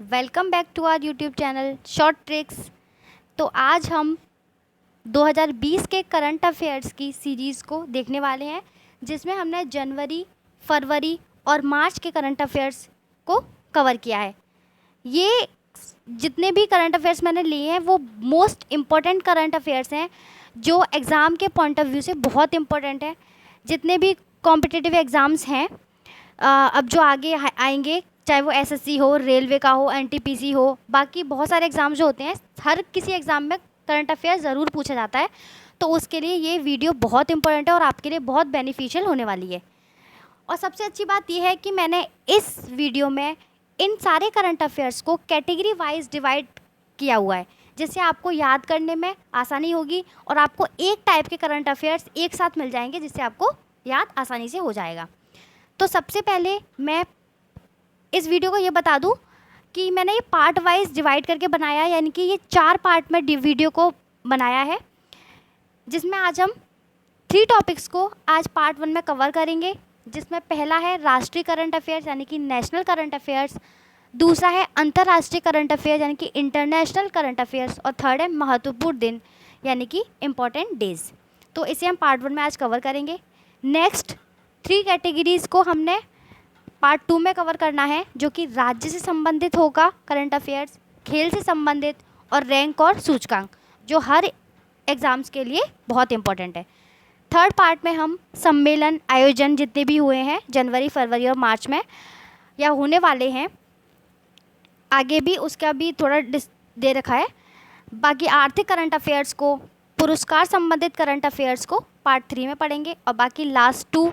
Welcome back to our YouTube channel short tricks. तो आज हम 2020 के करंट अफेयर्स की सीरीज़ को देखने वाले हैं, जिसमें हमने जनवरी, फरवरी और मार्च के करंट अफेयर्स को कवर किया है। ये जितने भी करंट अफेयर्स मैंने लिए हैं वो मोस्ट इम्पॉर्टेंट करंट अफेयर्स हैं, जो एग्ज़ाम के पॉइंट ऑफ व्यू से बहुत इम्पोर्टेंट है। जितने भी कॉम्पिटिटिव एग्ज़ाम्स हैं अब जो आगे आएंगे, चाहे वो एसएससी हो, रेलवे का हो, एनटीपीसी हो, बाकी बहुत सारे एग्ज़ाम जो होते हैं, हर किसी एग्ज़ाम में करंट अफेयर ज़रूर पूछा जाता है। तो उसके लिए ये वीडियो बहुत इंपॉर्टेंट है और आपके लिए बहुत बेनिफिशियल होने वाली है। और सबसे अच्छी बात यह है कि मैंने इस वीडियो में इन सारे करंट अफेयर्स को कैटेगरी वाइज डिवाइड किया हुआ है, जिससे आपको याद करने में आसानी होगी और आपको एक टाइप के करंट अफेयर्स एक साथ मिल जाएंगे, जिससे आपको याद आसानी से हो जाएगा। तो सबसे पहले मैं इस वीडियो को ये बता दूं कि मैंने ये पार्ट वाइज डिवाइड करके बनाया है, यानी कि ये 4 पार्ट में वीडियो को बनाया है, जिसमें आज हम 3 टॉपिक्स को आज पार्ट 1 में कवर करेंगे। जिसमें पहला है राष्ट्रीय करंट अफेयर्स यानी कि नेशनल करंट अफेयर्स, दूसरा है अंतर्राष्ट्रीय करंट अफेयर्स यानी कि इंटरनेशनल करंट अफेयर्स, और थर्ड है महत्वपूर्ण दिन यानी कि इम्पॉर्टेंट डेज। तो इसे हम पार्ट 1 में आज कवर करेंगे। नेक्स्ट 3 कैटेगरीज़ को हमने पार्ट 2 में कवर करना है, जो कि राज्य से संबंधित होगा करंट अफेयर्स, खेल से संबंधित और रैंक और सूचकांक, जो हर एग्ज़ाम्स के लिए बहुत इंपॉर्टेंट है। थर्ड पार्ट में हम सम्मेलन आयोजन जितने भी हुए हैं जनवरी, फरवरी और मार्च में या होने वाले हैं, आगे भी उसका भी थोड़ा दे रखा है। बाकी आर्थिक करंट अफेयर्स को, पुरस्कार संबंधित करंट अफेयर्स को पार्ट 3 में पढ़ेंगे, और बाकी लास्ट 2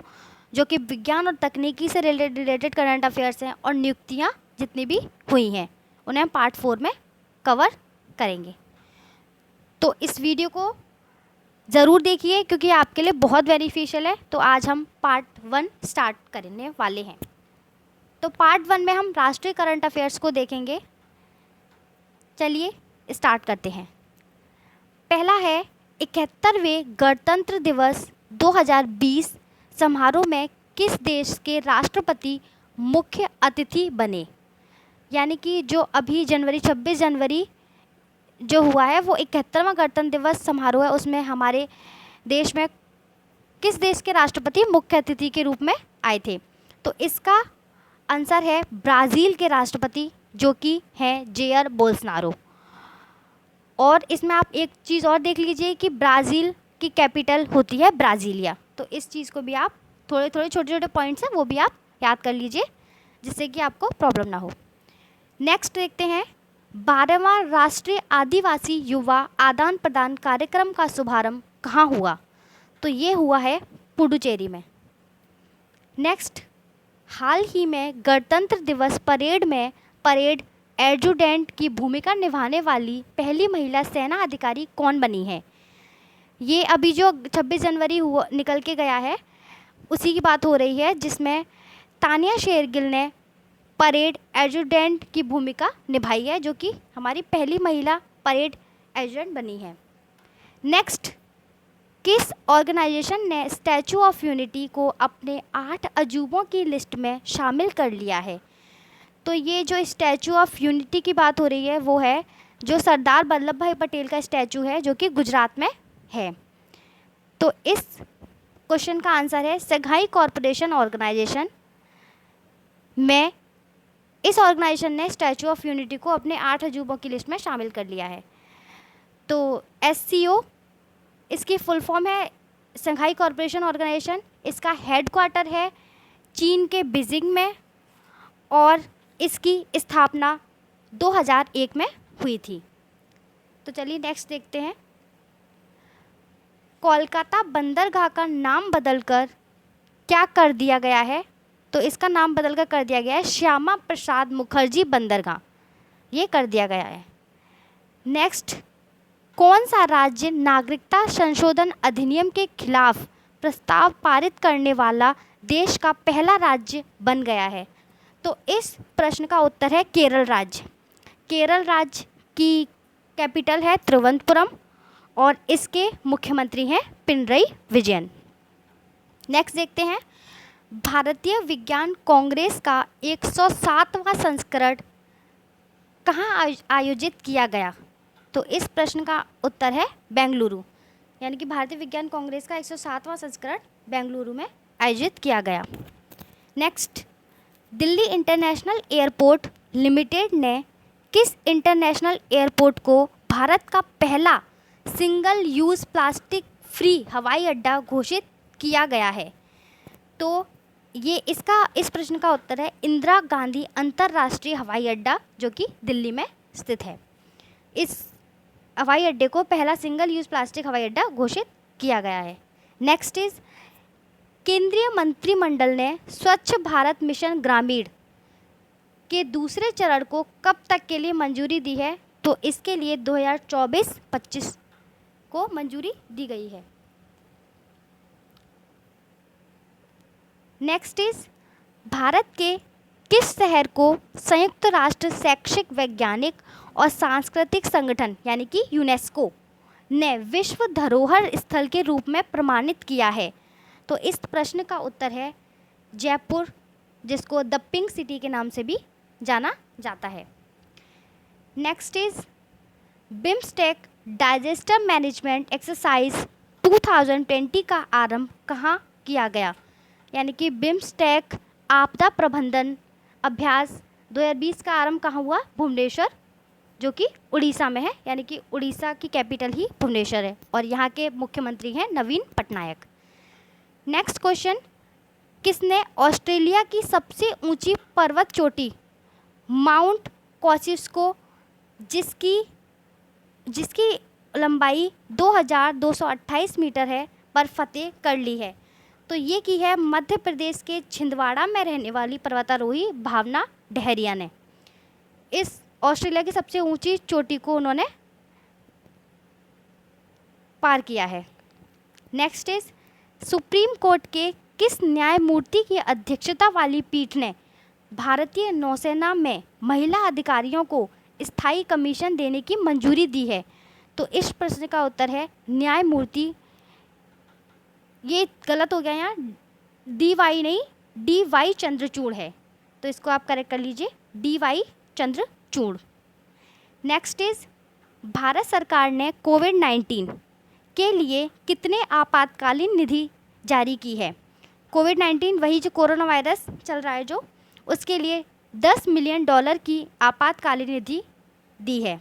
जो कि विज्ञान और तकनीकी से रिलेटेड करंट अफेयर्स हैं और नियुक्तियाँ जितनी भी हुई हैं, उन्हें हम पार्ट 4 में कवर करेंगे। तो इस वीडियो को ज़रूर देखिए क्योंकि आपके लिए बहुत बेनिफिशियल है। तो आज हम पार्ट 1 स्टार्ट करने वाले हैं। तो पार्ट 1 में हम राष्ट्रीय करंट अफेयर्स को देखेंगे। चलिए स्टार्ट करते हैं। पहला है 71वें गणतंत्र दिवस 2020 समारोह में किस देश के राष्ट्रपति मुख्य अतिथि बने। यानी कि जो अभी 26 जनवरी जो हुआ है वो 71वां गणतंत्र दिवस समारोह है, उसमें हमारे देश में किस देश के राष्ट्रपति मुख्य अतिथि के रूप में आए थे। तो इसका आंसर है ब्राज़ील के राष्ट्रपति, जो कि हैं जेयर बोल्सोनारो। और इसमें आप एक चीज़ और देख लीजिए कि ब्राज़ील की कैपिटल होती है ब्राज़ीलिया। तो इस चीज़ को भी आप थोड़े छोटे छोटे पॉइंट्स हैं वो भी आप याद कर लीजिए, जिससे कि आपको प्रॉब्लम ना हो। नेक्स्ट देखते हैं 12वां राष्ट्रीय आदिवासी युवा आदान प्रदान कार्यक्रम का शुभारंभ कहाँ हुआ। तो ये हुआ है पुडुचेरी में। नेक्स्ट, हाल ही में गणतंत्र दिवस परेड में परेड एडजुटेंट की भूमिका निभाने वाली पहली महिला सेना अधिकारी कौन बनी है। ये अभी जो 26 जनवरी हुआ निकल के गया है उसी की बात हो रही है, जिसमें तानिया शेरगिल ने परेड एडजुटेंट की भूमिका निभाई है, जो कि हमारी पहली महिला परेड एडजुटेंट बनी है। नेक्स्ट, किस ऑर्गेनाइजेशन ने स्टैचू ऑफ यूनिटी को अपने 8 अजूबों की लिस्ट में शामिल कर लिया है। तो ये जो स्टैचू ऑफ यूनिटी की बात हो रही है वो है जो सरदार वल्लभ भाई पटेल का स्टैचू है, जो कि गुजरात में है। तो इस क्वेश्चन का आंसर है शंघाई कॉरपोरेशन ऑर्गेनाइजेशन में। इस ऑर्गेनाइजेशन ने स्टैचू ऑफ यूनिटी को अपने 8 अजूबों की लिस्ट में शामिल कर लिया है। तो SCO इसकी फुल फॉर्म है शंघाई कॉरपोरेशन ऑर्गेनाइजेशन। इसका हेड क्वार्टर है चीन के बीजिंग में और इसकी स्थापना 2001 में हुई थी। तो चलिए नेक्स्ट देखते हैं। कोलकाता बंदरगाह का नाम बदलकर क्या कर दिया गया है। तो इसका नाम बदलकर कर दिया गया है श्यामा प्रसाद मुखर्जी बंदरगाह, ये कर दिया गया है। नेक्स्ट, कौन सा राज्य नागरिकता संशोधन अधिनियम के खिलाफ प्रस्ताव पारित करने वाला देश का पहला राज्य बन गया है। तो इस प्रश्न का उत्तर है केरल राज्य। केरल राज्य की कैपिटल है तिरुवनंतपुरम और इसके मुख्यमंत्री हैं पिनरई विजयन। नेक्स्ट देखते हैं भारतीय विज्ञान कांग्रेस का 107वां संस्करण कहाँ आयोजित किया गया? तो इस प्रश्न का उत्तर है बेंगलुरु, यानी कि भारतीय विज्ञान कांग्रेस का 107वां संस्करण बेंगलुरु में आयोजित किया गया। Next, Delhi international airport limited ने किस इंटरनेशनल एयरपोर्ट को भारत का पहला सिंगल यूज़ प्लास्टिक फ्री हवाई अड्डा घोषित किया गया है? तो ये इस प्रश्न का उत्तर है इंदिरा गांधी अंतर्राष्ट्रीय हवाई अड्डा, जो कि दिल्ली में स्थित है। इस हवाई अड्डे को पहला सिंगल यूज़ प्लास्टिक हवाई अड्डा घोषित किया गया है। नेक्स्ट इज, केंद्रीय मंत्रिमंडल ने स्वच्छ भारत मिशन ग्रामीण के दूसरे चरण को कब तक के लिए मंजूरी दी है? तो इसके लिए 2024-25 को मंजूरी दी गई है। नेक्स्ट इज, भारत के किस शहर को संयुक्त राष्ट्र शैक्षिक, वैज्ञानिक और सांस्कृतिक संगठन यानी कि यूनेस्को ने विश्व धरोहर स्थल के रूप में प्रमाणित किया है? तो इस प्रश्न का उत्तर है जयपुर, जिसको द पिंक सिटी के नाम से भी जाना जाता है। Next is, BIMSTEC digester management exercise 2020 का आरंभ कहाँ किया गया? यानी कि बिम्स्टेक आपदा प्रबंधन अभ्यास 2020 का आरंभ कहाँ हुआ? भुवनेश्वर, जो कि उड़ीसा में है, यानी कि उड़ीसा की कैपिटल ही भुवनेश्वर है और यहाँ के मुख्यमंत्री हैं नवीन पटनायक। नेक्स्ट क्वेश्चन, किसने ऑस्ट्रेलिया की सबसे ऊंची पर्वत चोटी माउंट कॉसिस्को, जिसकी लंबाई 2228 मीटर है, पर फतेह कर ली है? तो ये की है मध्य प्रदेश के छिंदवाड़ा में रहने वाली पर्वतारोही भावना डहरिया ने। इस ऑस्ट्रेलिया की सबसे ऊंची चोटी को उन्होंने पार किया है। नेक्स्ट इज, सुप्रीम कोर्ट के किस न्यायमूर्ति की अध्यक्षता वाली पीठ ने भारतीय नौसेना में महिला अधिकारियों को स्थायी कमीशन देने की मंजूरी दी है? तो इस प्रश्न का उत्तर है न्यायमूर्ति, ये गलत हो गया यहाँ, DY नहीं, DY चंद्रचूड़ है, तो इसको आप करेक्ट कर लीजिए, DY Chandrachud. Next is, Bharat सरकार ने कोविड-19 के लिए कितने आपातकालीन निधि जारी की है? कोविड-19 वही जो कोरोना वायरस चल रहा है जो, उसके लिए $10 मिलियन की आपातकालीन निधि दी है।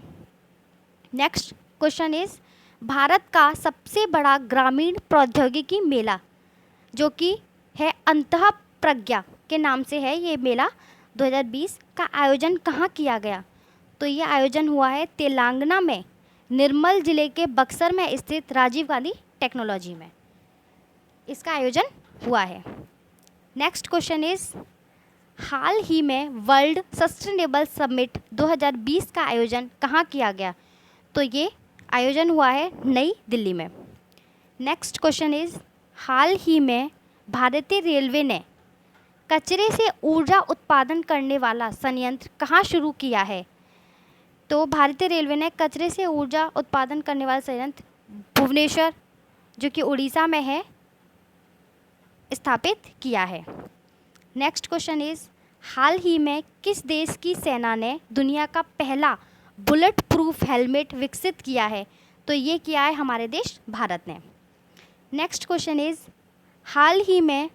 नेक्स्ट क्वेश्चन इज, भारत का सबसे बड़ा ग्रामीण प्रौद्योगिकी मेला, जो कि है अंतः प्रज्ञा के नाम से है ये मेला, 2020 का आयोजन कहाँ किया गया? तो ये आयोजन हुआ है तेलंगाना में, निर्मल जिले के बक्सर में स्थित राजीव गांधी टेक्नोलॉजी में इसका आयोजन हुआ है। नेक्स्ट क्वेश्चन इज, हाल ही में वर्ल्ड सस्टेनेबल समिट 2020 का आयोजन कहाँ किया गया? तो ये आयोजन हुआ है नई दिल्ली में। नेक्स्ट क्वेश्चन इज, हाल ही में भारतीय रेलवे ने कचरे से ऊर्जा उत्पादन करने वाला संयंत्र कहाँ शुरू किया है? तो भारतीय रेलवे ने कचरे से ऊर्जा उत्पादन करने वाला संयंत्र भुवनेश्वर, जो कि उड़ीसा में है, स्थापित किया है। नेक्स्ट क्वेश्चन इज, हाल ही में किस देश की सेना ने दुनिया का पहला बुलेट प्रूफ हेलमेट विकसित किया है? तो ये किया है हमारे देश भारत ने। नेक्स्ट क्वेश्चन इज, हाल ही में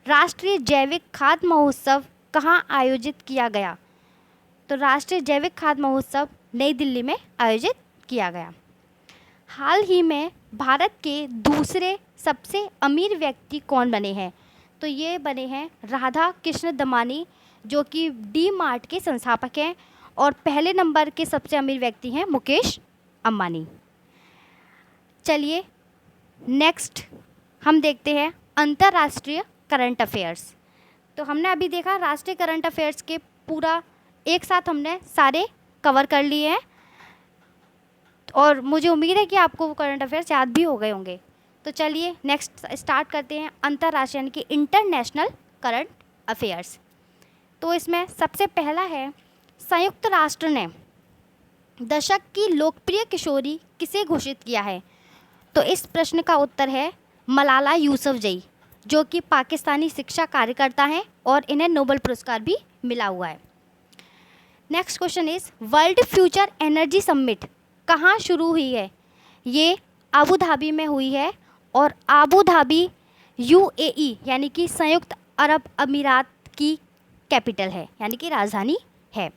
राष्ट्रीय जैविक खाद्य महोत्सव कहाँ आयोजित किया गया? तो राष्ट्रीय जैविक खाद्य महोत्सव नई दिल्ली में आयोजित किया गया। हाल ही में भारत के दूसरे सबसे अमीर व्यक्ति कौन बने हैं? तो ये बने हैं राधा कृष्ण दमानी, जो कि डी-मार्ट के संस्थापक हैं, और पहले नंबर के सबसे अमीर व्यक्ति हैं मुकेश अंबानी। चलिए नेक्स्ट हम देखते हैं अंतर्राष्ट्रीय करंट अफेयर्स। तो हमने अभी देखा राष्ट्रीय करंट अफेयर्स के पूरा एक साथ हमने सारे कवर कर लिए हैं, और मुझे उम्मीद है कि आपको वो करंट अफेयर्स याद भी हो गए होंगे। तो चलिए नेक्स्ट स्टार्ट करते हैं अंतर्राष्ट्रीय यानी कि इंटरनेशनल करंट अफेयर्स। तो इसमें सबसे पहला है, संयुक्त राष्ट्र ने दशक की लोकप्रिय किशोरी किसे घोषित किया है? तो इस प्रश्न का उत्तर है मलाला यूसुफजई, जो कि पाकिस्तानी शिक्षा कार्यकर्ता हैं और इन्हें नोबेल पुरस्कार भी मिला हुआ है। Next question is world future energy summit कहाँ शुरू हुई है? ये अबू धाबी में हुई है और अबू धाबी यूएई यानी कि संयुक्त अरब अमीरात की कैपिटल है, यानी कि राजधानी है।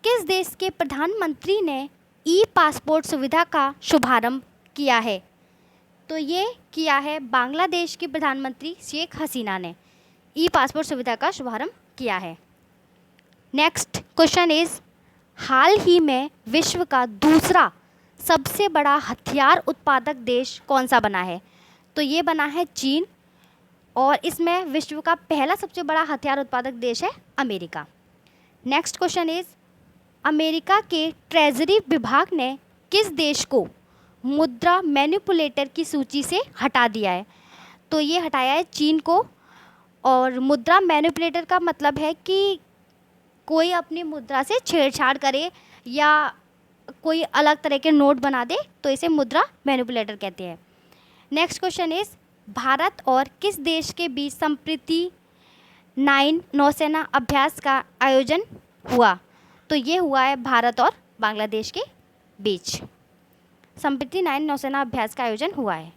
किस देश के प्रधानमंत्री ने ई पासपोर्ट सुविधा का शुभारंभ किया है? तो ये किया है बांग्लादेश की प्रधानमंत्री शेख हसीना ने ई पासपोर्ट सुविधा का शुभारंभ किया है। नेक्स्ट क्वेश्चन इज हाल ही में विश्व का दूसरा सबसे बड़ा हथियार उत्पादक देश कौन सा बना है? तो ये बना है चीन और इसमें विश्व का पहला सबसे बड़ा हथियार उत्पादक देश है America. Next question is America के ट्रेजरी विभाग ने किस देश को मुद्रा मैनिपुलेटर की सूची से हटा दिया है? तो ये हटाया है चीन को। और मुद्रा मैनिपुलेटर का मतलब है कि कोई अपनी मुद्रा से छेड़छाड़ करे या कोई अलग तरह के नोट बना दे तो इसे मुद्रा मैनिपुलेटर कहते हैं। नेक्स्ट क्वेश्चन इज भारत और किस देश के बीच संप्रति 9 नौसेना अभ्यास का आयोजन हुआ? तो ये हुआ है भारत और बांग्लादेश के बीच संप्रति 9 नौसेना अभ्यास का आयोजन हुआ है।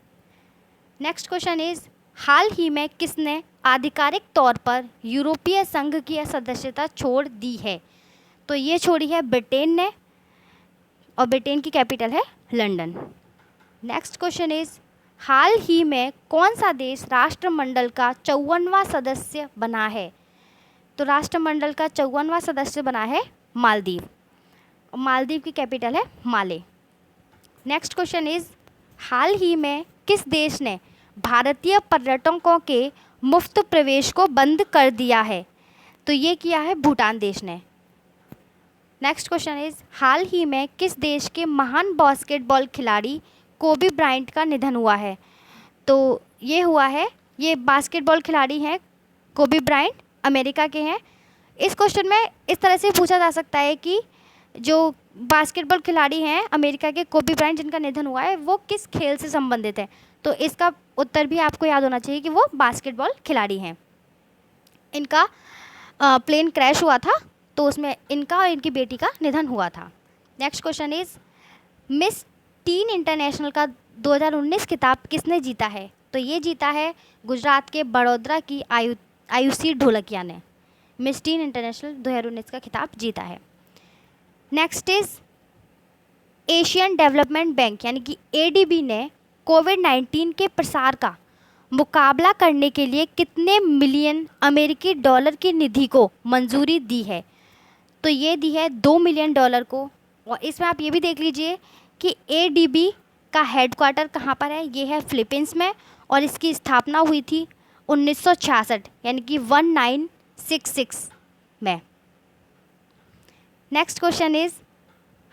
नेक्स्ट क्वेश्चन इज हाल ही में किसने आधिकारिक तौर पर यूरोपीय संघ की सदस्यता छोड़ दी है? तो ये छोड़ी है ब्रिटेन ने और ब्रिटेन की कैपिटल है लंदन। नेक्स्ट क्वेश्चन इज हाल ही में कौन सा देश राष्ट्रमंडल का 54वां सदस्य बना है? तो राष्ट्रमंडल का 54वां सदस्य बना है मालदीव। मालदीव की कैपिटल है माले। नेक्स्ट क्वेश्चन इज हाल ही में किस देश ने भारतीय पर्यटकों के मुफ्त प्रवेश को बंद कर दिया है? तो ये किया है भूटान देश ने। नेक्स्ट क्वेश्चन इज हाल ही में किस देश के महान बास्केटबॉल खिलाड़ी कोबी ब्रायंट का निधन हुआ है? तो ये हुआ है, ये बास्केटबॉल खिलाड़ी हैं कोबी ब्रायंट, अमेरिका के हैं। इस क्वेश्चन में इस तरह से पूछा जा सकता है कि जो बास्केटबॉल खिलाड़ी हैं अमेरिका के कोबी ब्रायंट जिनका निधन हुआ है वो किस खेल से संबंधित है? तो इसका उत्तर भी आपको याद होना चाहिए कि वो बास्केटबॉल खिलाड़ी हैं। इनका प्लेन क्रैश हुआ था तो उसमें इनका और इनकी बेटी का निधन हुआ था। Next question is miss tin international का 2019 खिताब किसने जीता है? तो ये जीता है गुजरात के बड़ौदा की आयुषी ढोलकिया ने मिस टीन इंटरनेशनल 2019 का खिताब जीता है। Next is Asian development bank यानी कि एडीबी ने कोविड-19 के प्रसार का मुकाबला करने के लिए कितने मिलियन अमेरिकी डॉलर की निधि को मंजूरी दी है? तो ये दी है $2 मिलियन को। और इसमें आप ये भी देख लीजिए कि एडीबी का हेडक्वार्टर कहाँ पर है? ये है फिलीपींस में और इसकी स्थापना हुई थी 1966 यानी कि 1966 में। नेक्स्ट क्वेश्चन इज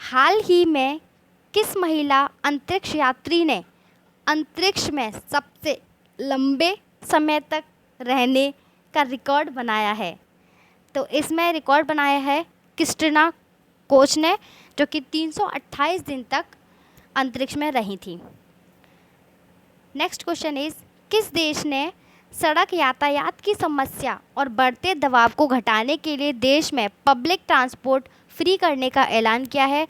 हाल ही में किस महिला अंतरिक्ष यात्री ने अंतरिक्ष में सबसे लंबे समय तक रहने का रिकॉर्ड बनाया है? तो इसमें रिकॉर्ड बनाया है क्रिस्टिना कोच ने, जो कि 328 दिन तक अंतरिक्ष में रही थी। नेक्स्ट क्वेश्चन इज किस देश ने सड़क यातायात की समस्या और बढ़ते दबाव को घटाने के लिए देश में पब्लिक ट्रांसपोर्ट फ्री करने का ऐलान किया है?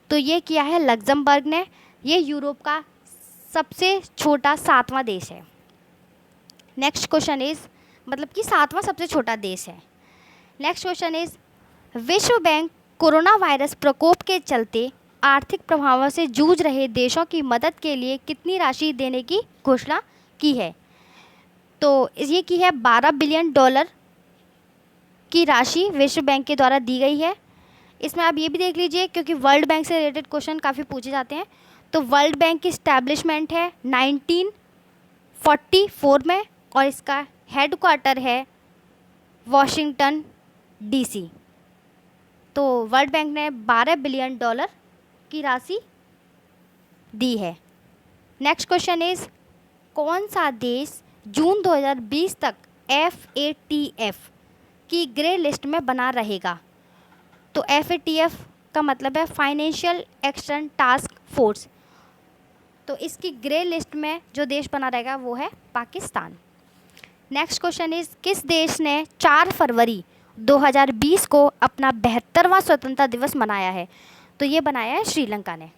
तो ये किया है लग्जमबर्ग ने। ये यूरोप का सबसे छोटा 7वां देश है। नेक्स्ट क्वेश्चन इज मतलब कि 7वां सबसे छोटा देश है। नेक्स्ट क्वेश्चन इज विश्व बैंक कोरोना वायरस प्रकोप के चलते आर्थिक प्रभावों से जूझ रहे देशों की मदद के लिए कितनी राशि देने की घोषणा की है? तो ये की है $12 बिलियन की राशि विश्व बैंक के द्वारा दी गई है। इसमें आप ये भी देख लीजिए क्योंकि वर्ल्ड बैंक से रिलेटेड क्वेश्चन काफ़ी पूछे जाते हैं। तो वर्ल्ड बैंक की इस्टेब्लिशमेंट है 1944 में और इसका हेडक्वार्टर है वॉशिंगटन डीसी। तो वर्ल्ड बैंक ने $12 बिलियन की राशि दी है। नेक्स्ट क्वेश्चन इज कौन सा देश जून 2020 तक FATF की ग्रे लिस्ट में बना रहेगा? तो FATF का मतलब है फाइनेंशियल एक्शन टास्क फोर्स। तो इसकी ग्रे लिस्ट में जो देश बना रहेगा वो है पाकिस्तान। नेक्स्ट क्वेश्चन इज किस देश ने 4 फरवरी 2020 को अपना 72वां स्वतंत्रता दिवस मनाया है? तो ये बनाया है श्रीलंका ने।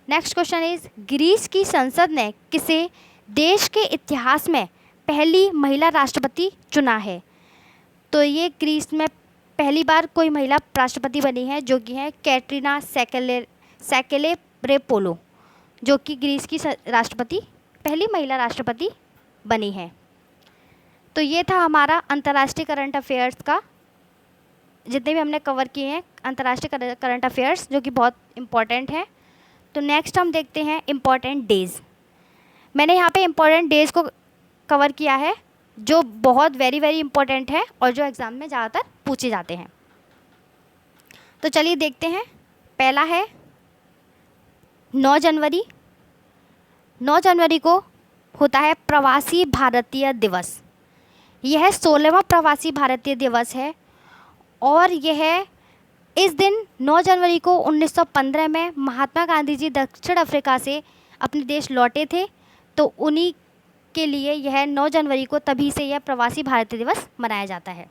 नेक्स्ट क्वेश्चन इज, ग्रीस की संसद ने किसे देश के इतिहास में पहली महिला राष्ट्रपति चुना है? तो ये ग्रीस में पहली बार कोई महिला राष्ट्रपति बनी है, जो कि है कैटरीना सैकेलेरेपोलो, जो कि ग्रीस की राष्ट्रपति पहली महिला राष्ट्रपति बनी है। तो ये था हमारा अंतर्राष्ट्रीय करंट अफेयर्स का, जितने भी हमने कवर किए हैं अंतर्राष्ट्रीय करंट अफेयर्स, जो कि बहुत इम्पॉर्टेंट है। तो नेक्स्ट हम देखते हैं इम्पॉर्टेंट डेज़। मैंने यहाँ पे इम्पॉर्टेंट डेज़ को कवर किया है, जो बहुत वेरी इम्पॉर्टेंट है और जो एग्ज़ाम में ज़्यादातर पूछे जाते हैं। तो चलिए देखते हैं। पहला है 9 जनवरी। 9 जनवरी को होता है प्रवासी भारतीय दिवस। यह 16वां प्रवासी भारतीय दिवस है और यह इस दिन 9 जनवरी को 1915 में महात्मा गांधी जी दक्षिण अफ्रीका से अपने देश लौटे थे, तो उन्हीं के लिए यह 9 जनवरी को तभी से यह प्रवासी भारतीय दिवस मनाया जाता है।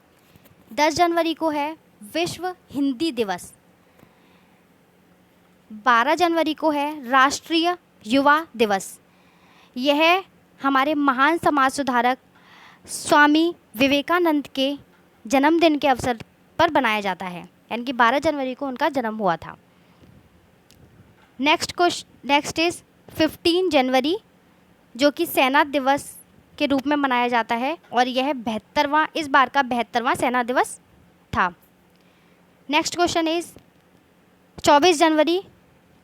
10 जनवरी को है विश्व हिंदी दिवस। 12 जनवरी को है राष्ट्रीय युवा दिवस। यह हमारे महान समाज सुधारक स्वामी विवेकानंद के जन्मदिन के अवसर पर बनाया जाता है, यानी कि 12 जनवरी को उनका जन्म हुआ था। नेक्स्ट इज 15 जनवरी, जो कि सेना दिवस के रूप में मनाया जाता है और यह इस बार का 72वां सेना दिवस था। नेक्स्ट क्वेश्चन इज 24 जनवरी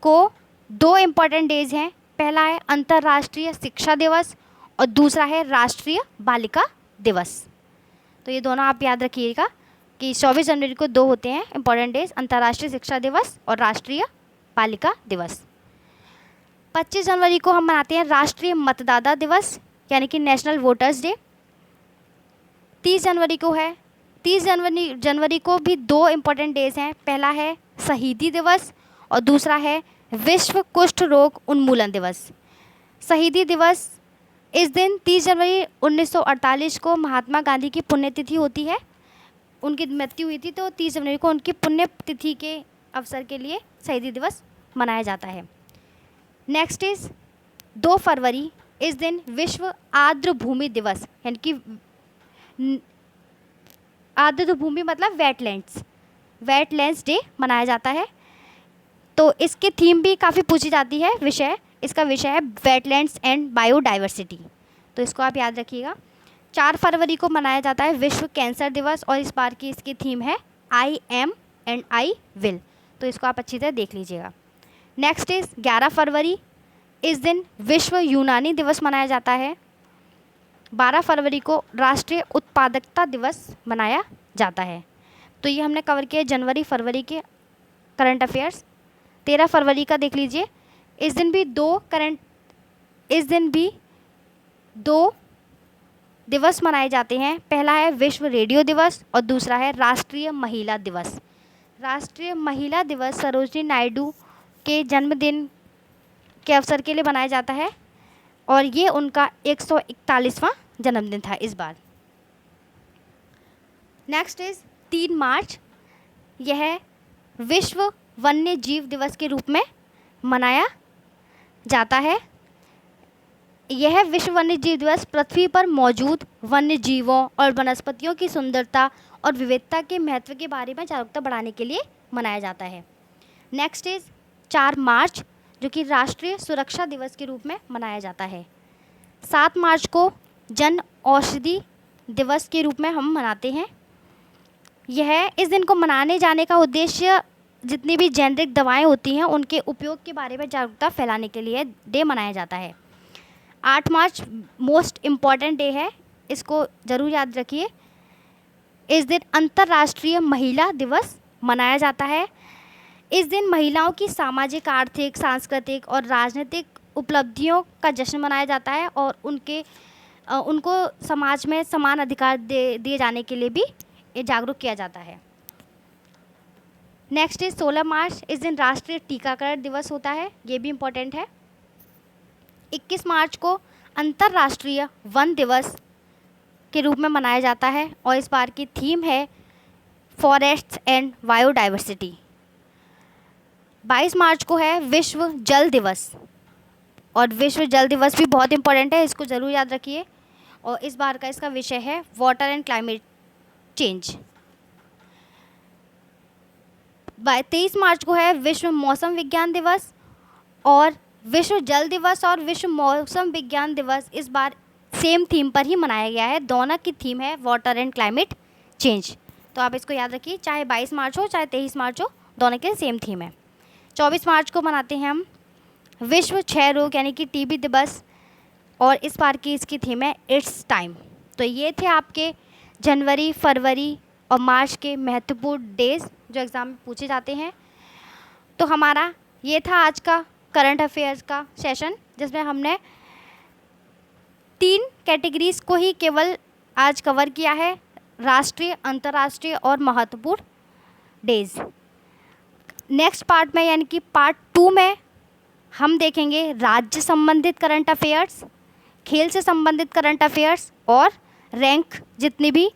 को 2 इम्पॉर्टेंट डेज हैं। पहला है अंतर्राष्ट्रीय शिक्षा दिवस और दूसरा है राष्ट्रीय बालिका दिवस। तो ये दोनों आप याद रखिएगा कि 24 जनवरी को 2 होते हैं इम्पॉर्टेंट डेज, अंतर्राष्ट्रीय शिक्षा दिवस और राष्ट्रीय बालिका दिवस। 25 जनवरी को हम मनाते हैं राष्ट्रीय मतदाता दिवस, यानी कि नेशनल वोटर्स डे। 30 जनवरी को भी 2 इम्पॉर्टेंट डेज हैं। पहला है शहीदी दिवस और दूसरा है विश्व कुष्ठ रोग उन्मूलन दिवस। शहीदी दिवस इस दिन 30 जनवरी 1948 को महात्मा गांधी की पुण्यतिथि होती है, उनकी मृत्यु हुई थी, तो 30 जनवरी को उनकी पुण्यतिथि के अवसर के लिए शहीदी दिवस मनाया जाता है। नेक्स्ट इज 2 फरवरी, इस दिन विश्व आर्द्र भूमि दिवस, यानी कि आर्द्र भूमि मतलब वेटलैंड्स डे मनाया जाता है। तो इसकी थीम भी काफ़ी पूछी जाती है। इसका विषय है वेटलैंड्स एंड बायोडाइवर्सिटी, तो इसको आप याद रखिएगा। 4 फरवरी को मनाया जाता है विश्व कैंसर दिवस और इस बार की इसकी थीम है I am and I will, तो इसको आप अच्छी तरह देख लीजिएगा। नेक्स्ट इज 11 फरवरी, इस दिन विश्व यूनानी दिवस मनाया जाता है। 12 फरवरी को राष्ट्रीय उत्पादकता दिवस मनाया जाता है। तो ये हमने कवर किया जनवरी फरवरी के करंट अफेयर्स। 13 फरवरी का देख लीजिए, इस दिन भी 2 दिवस मनाए जाते हैं। पहला है विश्व रेडियो दिवस और दूसरा है राष्ट्रीय महिला दिवस। राष्ट्रीय महिला दिवस सरोजिनी नायडू के जन्मदिन के अवसर के लिए बनाया जाता है और ये उनका 141वां जन्मदिन था इस बार। नेक्स्ट इज 3 मार्च, यह विश्व वन्य जीव दिवस के रूप में मनाया जाता है। यह विश्व वन्य जीव दिवस पृथ्वी पर मौजूद वन्य जीवों और वनस्पतियों की सुंदरता और विविधता के महत्व के बारे में जागरूकता बढ़ाने के लिए मनाया जाता है। नेक्स्ट इज 4 मार्च, जो कि राष्ट्रीय सुरक्षा दिवस के रूप में मनाया जाता है। 7 मार्च को जन औषधि दिवस के रूप में हम मनाते हैं। इस दिन को मनाने जाने का उद्देश्य जितनी भी जेनरिक दवाएं होती हैं उनके उपयोग के बारे में जागरूकता फैलाने के लिए डे मनाया जाता है। 8 मार्च मोस्ट इम्पॉर्टेंट डे है, इसको ज़रूर याद रखिए। इस दिन अंतर्राष्ट्रीय महिला दिवस मनाया जाता है। इस दिन महिलाओं की सामाजिक, आर्थिक, सांस्कृतिक और राजनीतिक उपलब्धियों का जश्न मनाया जाता है और उनको समाज में समान अधिकार दिए जाने के लिए भी जागरूक किया जाता है। नेक्स्ट इज 16 मार्च, इस दिन राष्ट्रीय टीकाकरण दिवस होता है, ये भी इम्पोर्टेंट है। 21 मार्च को अंतर्राष्ट्रीय वन दिवस के रूप में मनाया जाता है और इस बार की थीम है फॉरेस्ट्स एंड बायोडाइवर्सिटी। 22 मार्च को है विश्व जल दिवस, और विश्व जल दिवस भी बहुत इंपॉर्टेंट है, इसको ज़रूर याद रखिए। और इस बार का इसका विषय है वाटर एंड क्लाइमेट चेंज। 23 मार्च को है विश्व मौसम विज्ञान दिवस, और विश्व जल दिवस और विश्व मौसम विज्ञान दिवस इस बार सेम थीम पर ही मनाया गया है। दोनों की थीम है वाटर एंड क्लाइमेट चेंज, तो आप इसको याद रखिए, चाहे 22 मार्च हो चाहे 23 मार्च हो, दोनों के सेम थीम है। 24 मार्च को मनाते हैं हम विश्व क्षय रोग यानी कि टीबी दिवस, और इस बार की इसकी थीम है इट्स टाइम। तो ये थे आपके जनवरी, फरवरी और मार्च के महत्वपूर्ण डेज जो एग्ज़ाम में पूछे जाते हैं। तो हमारा ये था आज का करंट अफेयर्स का सेशन, जिसमें हमने 3 कैटेगरीज़ को ही केवल आज कवर किया है, राष्ट्रीय, अंतर्राष्ट्रीय और महत्वपूर्ण डेज। नेक्स्ट पार्ट में यानी कि पार्ट 2 में हम देखेंगे राज्य संबंधित करंट अफेयर्स, खेल से संबंधित करंट अफेयर्स और रैंक जितने भी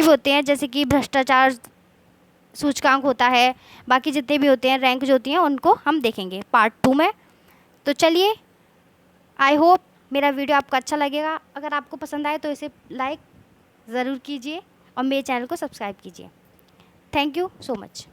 होते हैं, जैसे कि भ्रष्टाचार सूचकांक होता है, बाकी जितने भी होते हैं रैंक जो होती हैं, उनको हम देखेंगे पार्ट 2 में। तो चलिए, आई होप मेरा वीडियो आपको अच्छा लगेगा। अगर आपको पसंद आए तो इसे लाइक ज़रूर कीजिए और मेरे चैनल को सब्सक्राइब कीजिए। Thank you so much.